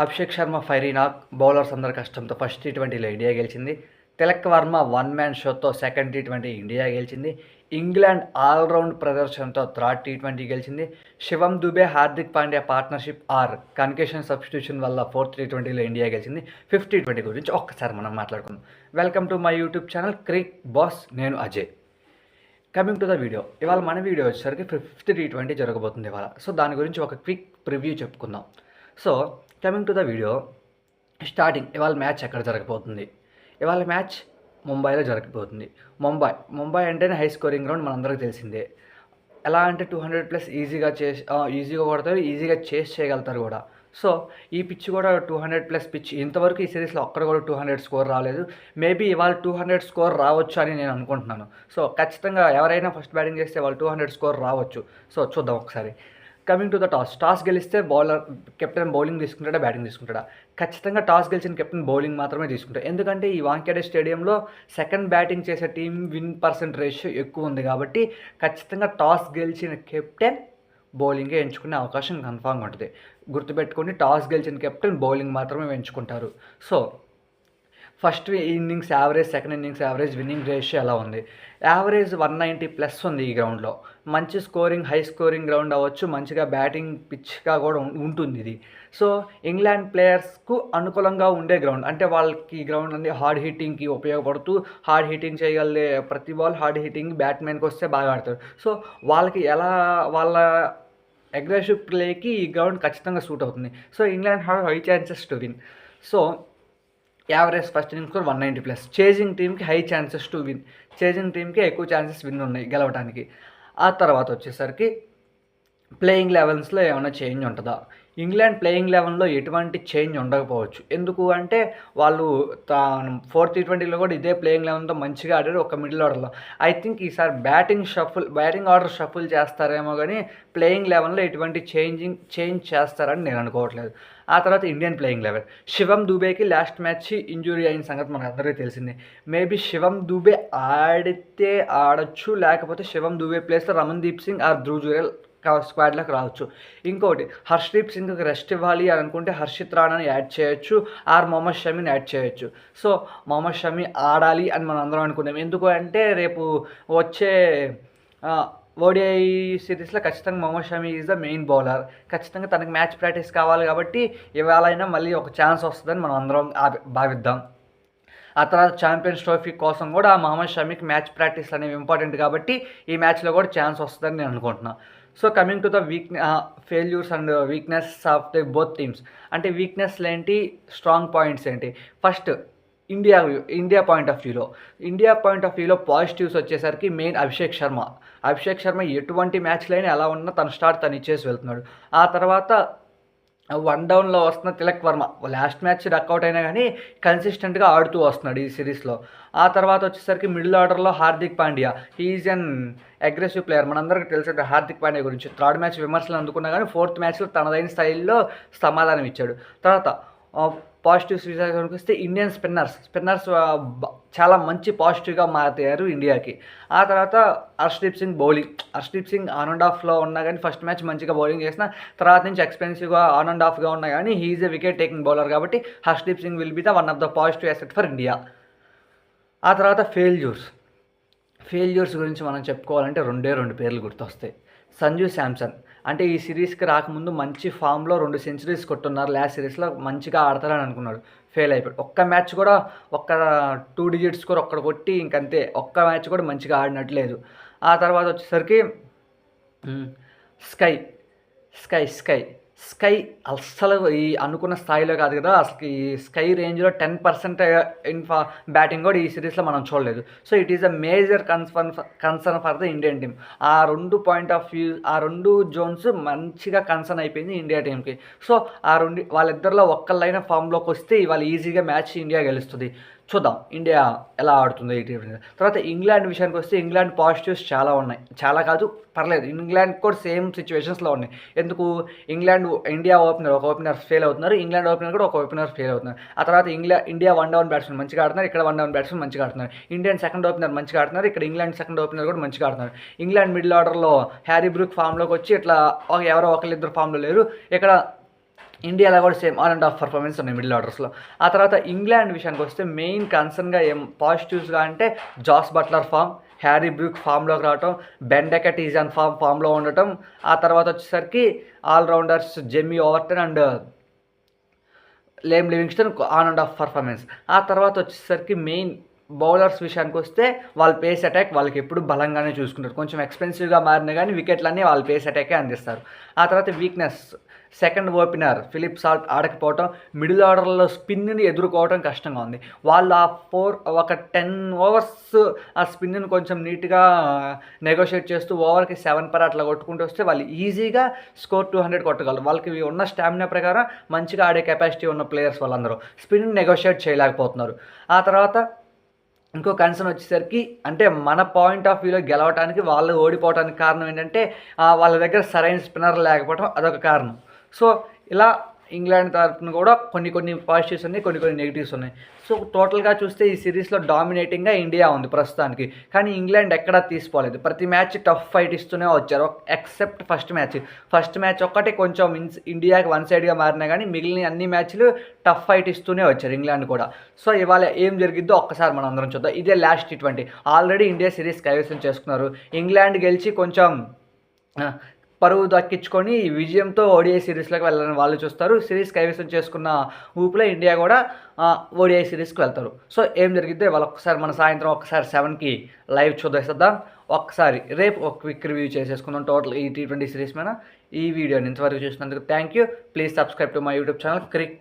Abhishek Sharma fiery knock, bowlers అందరి కష్టంతో first టీ20లో ఇండియా గెలిచింది. తిలక్ వర్మ వన్ మ్యాన్ షోతో సెకండ్ టీ20 ఇండియా గెలిచింది. ఇంగ్లాండ్ ఆల్రౌండ్ ప్రదర్శనతో థర్డ్ టీ20 గెలిచింది. Shivam Dube, Hardik Pandya partnership concussion substitution వల్ల ఫోర్త్ టీ20లో ఇండియా గెలిచింది. ఫిఫ్త్ టీ20 గురించి ఒక్కసారి మనం మాట్లాడుకుందాం. Welcome to my YouTube channel Crick Boss. నేను Ajay. Coming to the video. ఇవాళ మన వీడియో వచ్చేసరికి ఫిఫ్త్ టీ20 జరగబోతుంది ఇవాళ. సో దాని గురించి ఒక క్విక్ ప్రివ్యూ చెప్పుకుందాం. So coming to the video, starting ఇవాళ మ్యాచ్ ఎక్కడ జరగబోతుంది? ఇవాళ మ్యాచ్ ముంబైలో జరగబోతుంది. ముంబై అంటేనే హై స్కోరింగ్ గ్రౌండ్, మనందరికీ తెలిసిందే. ఎలా అంటే 200+ ఈజీగా కొడతారు, ఈజీగా చేస్ చేయగలుగుతారు కూడా. సో ఈ పిచ్ కూడా 200+ పిచ్. ఇంతవరకు ఈ సిరీస్లో ఒక్కడ కూడా 200 స్కోర్ రాలేదు. మేబీ ఇవాళ 200 స్కోర్ రావచ్చు అని నేను అనుకుంటున్నాను. సో ఖచ్చితంగా ఎవరైనా ఫస్ట్ బ్యాటింగ్ చేస్తే వాళ్ళు 200 స్కోర్ రావచ్చు. సో చూద్దాం ఒకసారి. కమింగ్ టు ద టాస్ గెలిస్తే కెప్టెన్ బౌలింగ్ తీసుకుంటాడా, బ్యాటింగ్ తీసుకుంటాడా? ఖచ్చితంగా టాస్ గెలిచిన కెప్టెన్ బౌలింగ్ మాత్రమే తీసుకుంటాడు. ఎందుకంటే ఈ వాంఖేడే స్టేడియంలో సెకండ్ బ్యాటింగ్ చేసే టీం విన్ పర్సెంట్ రేషియో ఎక్కువ ఉంది కాబట్టి ఖచ్చితంగా టాస్ గెలిచిన కెప్టెన్ బౌలింగే ఎంచుకునే అవకాశం కన్ఫామ్గా ఉంటుంది. గుర్తుపెట్టుకొని, టాస్ గెలిచిన కెప్టెన్ బౌలింగ్ మాత్రమే ఎంచుకుంటారు. So first innings average, second innings average, winnowing ratio ఎలా ఉంది? యావరేజ్ 190+ ఉంది ఈ గ్రౌండ్లో. మంచి స్కోరింగ్, హై స్కోరింగ్ గ్రౌండ్ అవ్వచ్చు, మంచిగా బ్యాటింగ్ పిచ్గా కూడా ఉంటుంది ఇది. సో ఇంగ్లాండ్ ప్లేయర్స్కు అనుకూలంగా ఉండే గ్రౌండ్, అంటే వాళ్ళకి ఈ గ్రౌండ్ అనేది హార్డ్ హిట్టింగ్కి ఉపయోగపడుతూ, హార్డ్ హిట్టింగ్ చేయగలిగే ప్రతి బాల్ హార్డ్ హిట్టింగ్ బ్యాట్మెన్కి వస్తే బాగా ఆడతారు. సో వాళ్ళకి వాళ్ళ అగ్రెసివ్ ప్లేకి ఈ గ్రౌండ్ ఖచ్చితంగా సూట్ అవుతుంది. So England have high chances to win. So average first innings score 190+. Chasing టీమ్కి high chances to win. Chasing టీమ్కి ఎక్కువ ఛాన్సెస్ విన్ ఉన్నాయి గెలవడానికి. ఆ తర్వాత వచ్చేసరికి ప్లేయింగ్ లెవెన్స్లో ఏమైనా చేంజ్ ఉంటుందా? ఇంగ్లాండ్ ప్లేయింగ్ లెవెన్లో ఎటువంటి చేంజ్ ఉండకపోవచ్చు. ఎందుకు అంటే వాళ్ళు ఫోర్త్ టీ20లో కూడా ఇదే ప్లేయింగ్ లెవెన్తో మంచిగా ఆడారు, ఒక మిడిల్ ఆర్డర్లో. ఐ థింక్ ఈసారి బ్యాటింగ్ ఆర్డర్ షఫుల్ చేస్తారేమో కానీ ప్లేయింగ్ లెవెన్లో ఎటువంటి చేంజ్ చేస్తారని నేను అనుకోవట్లేదు. ఆ తర్వాత ఇండియన్ ప్లేయింగ్ లెవెన్. శివం దుబేకి లాస్ట్ మ్యాచ్ ఇంజురీ అయిన సంగతి మనకు అందరికీ తెలిసిందే. మేబీ శివం దుబే ఆడితే ఆడచ్చు, లేకపోతే శివం దుబే ప్లేస్లో రమన్దీప్ సింగ్ ఆర్ ధ్రువ్ జురేల్ స్క్వాడ్లోకి రావచ్చు. ఇంకోటి, హర్షదీప్ సింగ్కి రెస్ట్ ఇవ్వాలి అని అనుకుంటే హర్షిత్ రాణాని యాడ్ చేయొచ్చు, ఆర్ మొహమ్మద్ షమీని యాడ్ చేయొచ్చు. సో మొహమ్మద్ షమీ ఆడాలి అని మనం అందరం అనుకున్నాం. ఎందుకు అంటే రేపు వచ్చే ఓడిఐ సిరీస్లో ఖచ్చితంగా Mohammed Shami is the main bowler. ఖచ్చితంగా తనకి మ్యాచ్ ప్రాక్టీస్ కావాలి కాబట్టి ఇవాళైనా మళ్ళీ ఒక ఛాన్స్ వస్తుందని మనం అందరం భావిద్దాం. ఆ తర్వాత ఛాంపియన్స్ ట్రోఫీ కోసం కూడా మొహమ్మద్ షమీకి మ్యాచ్ ప్రాక్టీస్ అనేవి ఇంపార్టెంట్ కాబట్టి ఈ మ్యాచ్లో కూడా ఛాన్స్ వస్తుందని నేను అనుకుంటున్నాను. So coming to the failures and weakness of the both teams. అంటే వీక్నెస్లు ఏంటి, స్ట్రాంగ్ పాయింట్స్ ఏంటి? ఫస్ట్ ఇండియా పాయింట్ ఆఫ్ వ్యూలో పాజిటివ్స్ వచ్చేసరికి మెయిన్ అభిషేక్ శర్మ ఎటువంటి మ్యాచ్లైనా ఎలా ఉన్నా తన స్టార్ట్ తను ఇచ్చేసి వెళ్తున్నాడు. ఆ తర్వాత వన్ డౌన్లో వస్తున్న Tilak Varma last match duck out అయినా కానీ కన్సిస్టెంట్గా ఆడుతూ వస్తున్నాడు ఈ సిరీస్లో. ఆ తర్వాత వచ్చేసరికి మిడిల్ ఆర్డర్లో హార్దిక్ పాండ్యా, హీఈస్ అన్ అగ్రెసివ్ ప్లేయర్. మనందరికీ తెలిసిన హార్దిక్ పాండ్యా గురించి థర్డ్ మ్యాచ్ విమర్శలు అందుకున్నా కానీ ఫోర్త్ మ్యాచ్లో తనదైన స్టైల్లో సమాధానం ఇచ్చాడు. తర్వాత పాజిటివ్స్ విషయానికి వస్తే ఇండియన్ స్పిన్నర్స్ చాలా మంచి పాజిటివ్గా మారారు ఇండియాకి. ఆ తర్వాత హర్షదీప్ సింగ్ ఆన్ అండ్ ఆఫ్లో ఉన్నా కానీ ఫస్ట్ మ్యాచ్ మంచిగా బౌలింగ్ చేసిన, తర్వాత నుంచి ఎక్స్పెన్సివ్గా ఆన్ అండ్ ఆఫ్గా ఉన్నా కానీ హీఈస్ ఎ వికెట్ టేకింగ్ బౌలర్ కాబట్టి Harshdeep Singh will be the one of the positive asset for India. ఆ తర్వాత ఫెయిల్యూర్స్ గురించి మనం చెప్పుకోవాలంటే రెండు పేర్లు గుర్తొస్తాయి. సంజు శాంసన్, అంటే ఈ సిరీస్కి రాకముందు మంచి ఫామ్లో 2 సెంచరీస్ కొట్టున్నారు. లాస్ట్ సిరీస్లో మంచిగా ఆడతారని అనుకున్నాడు, ఫెయిల్ అయిపోయాడు. ఒక్క మ్యాచ్ కూడా 2 డిజిట్ స్కోర్ ఒక్కడ కొట్టి ఇంకంతే. ఒక్క మ్యాచ్ కూడా మంచిగా ఆడినట్లేదు. ఆ తర్వాత వచ్చేసరికి స్కై అస్సలు ఈ అనుకున్న స్థాయిలో కాదు కదా. అసలు ఈ స్కై రేంజ్లో 10% బ్యాటింగ్ కూడా ఈ సిరీస్లో మనం చూడలేదు. So it is a major concern for the Indian team. ఆ 2 పాయింట్ ఆఫ్ వ్యూ, ఆ 2 జోన్స్ మంచిగా కన్సర్న్ అయిపోయింది ఇండియా టీంకి. సో వాళ్ళిద్దరిలో ఒక్కళ్ళైనా ఫామ్లోకి వస్తే ఇవాళ ఈజీగా మ్యాచ్ ఇండియా గెలుస్తుంది. చూద్దాం ఇండియా ఎలా ఆడుతుందో ఈ టీం. తర్వాత ఇంగ్లాండ్ విషయానికి వస్తే ఇంగ్లాండ్ పాజిటివ్స్ చాలా ఉన్నాయి, చాలా కాదు పర్లేదు. ఇంగ్లాండ్ కూడా సేమ్ సిచ్యువేషన్స్లో ఉన్నాయి. ఎందుకు? ఇండియా ఒక ఓపెనర్ ఫెయిల్ అవుతున్నారు, ఇంగ్లాండ్ ఓపెనర్ కూడా ఒక ఓపెనర్ ఫెయిల్ అవుతున్నారు. ఆ తర్వాత ఇండియా వన్ డౌన్ బ్యాట్స్మెన్ మంచిగా ఆడుతున్నారు, ఇక్కడ వన్ డౌన్ బ్యాట్స్మెన్ మంచిగా ఆడుతున్నారు. ఇండియన్ సెకండ్ ఓపెనర్ మంచిగా ఆడుతున్నారు, ఇక్కడ ఇంగ్లాండ్ సెకండ్ ఓపెనర్ కూడా మంచిగా ఆడుతున్నారు. ఇంగ్లాండ్ మిడిల్ ఆర్డర్లో హ్యారీ బ్రూక్ ఫామ్లోకి వచ్చి ఇట్లా ఎవరో ఒకళ్ళిద్దరు ఫామ్లో లేరు. ఇక్కడ ఇండియాలో కూడా same on and off performance ఉన్నాయి మిడిల్ ఆర్డర్స్లో. ఆ తర్వాత ఇంగ్లాండ్ విషయానికి వస్తే మెయిన్ కన్సర్న్గా ఏం పాజిటివ్స్గా అంటే Jos Buttler form, Harry Brook ఫామ్లోకి రావటం, బెన్ డెకెట్ ఈజ్ ఆన్ ఫామ్లో ఉండటం. ఆ తర్వాత వచ్చేసరికి allrounders Jamie Overton and Liam Livingstone on and off performance. ఆ తర్వాత వచ్చేసరికి మెయిన్ బౌలర్స్ విషయానికి వస్తే వాళ్ళ పేస్ అటాక్ వాళ్ళకి ఎప్పుడు బలంగానే చూసుకుంటారు. కొంచెం ఎక్స్పెన్సివ్గా మారినా కానీ వికెట్లన్నీ వాళ్ళ పేస్ అటాకే అందిస్తారు. ఆ తర్వాత weakness second opener Philip Salt ఆడకపోవటం, మిడిల్ ఆర్డర్లో స్పిన్ని ఎదుర్కోవడం కష్టంగా ఉంది. వాళ్ళు ఆ ఒక 10 ఓవర్స్ ఆ స్పిన్ని కొంచెం నీట్గా నెగోషియేట్ చేస్తూ ఓవర్కి 7 per అట్లా కొట్టుకుంటూ వస్తే వాళ్ళు ఈజీగా స్కోర్ 200 కొట్టగలరు. వాళ్ళకి ఉన్న స్టామినా ప్రకారం మంచిగా ఆడే కెపాసిటీ ఉన్న ప్లేయర్స్ వాళ్ళందరూ స్పిన్ నెగోషియేట్ చేయలేకపోతున్నారు. ఆ తర్వాత ఇంకో కన్సర్న్ వచ్చేసరికి అంటే మన పాయింట్ ఆఫ్ వ్యూలో గెలవడానికి వాళ్ళు ఓడిపోవడానికి కారణం ఏంటంటే వాళ్ళ దగ్గర సరైన స్పిన్నర్ లేకపోవడం అదొక కారణం. సో ఇలా ఇంగ్లాండ్ తరఫున కూడా కొన్ని పాజిటివ్స్ ఉన్నాయి, కొన్ని నెగిటివ్స్ ఉన్నాయి. సో టోటల్గా చూస్తే ఈ సిరీస్లో డామినేటింగ్గా ఇండియా ఉంది ప్రస్తుతానికి. కానీ ఇంగ్లాండ్ ఎక్కడా తీసుకోలేదు. ప్రతి మ్యాచ్ టఫ్ ఫైట్ ఇస్తూనే వచ్చారు ఎక్సెప్ట్ ఫస్ట్ మ్యాచ్ ఒక్కటే కొంచెం ఇండియాకి వన్ సైడ్గా మారినా కానీ మిగిలిన అన్ని మ్యాచ్లు టఫ్ ఫైట్ ఇస్తూనే వచ్చారు ఇంగ్లాండ్ కూడా. సో ఇవాళ ఏం జరిగిద్దో ఒక్కసారి మనం అందరం చూద్దాం. ఇదే last T20. Already India series కైవసం చేసుకున్నారు. ఇంగ్లాండ్ గెలిచి కొంచెం పరువు దక్కించుకొని విజయంతో ఓడిఐ సిరీస్లోకి వెళ్ళాలని వాళ్ళు చూస్తారు. సిరీస్ కైవసం చేసుకున్న ఊపులో ఇండియా కూడా ఓడిఐ సిరీస్కి వెళ్తారు. సో ఏం జరిగిద్దో ఇవాళ ఒక్కసారి మన సాయంత్రం 7కి లైవ్ చూద్దాం. ఒక్కసారి రేపు ఒక క్విక్ రివ్యూ చేసేసుకుందాం టోటల్ ఈ T20 సిరీస్ మీద. ఈ వీడియోని ఇంతవరకు చూసినందుకు thank you. Please subscribe to my YouTube channel Crick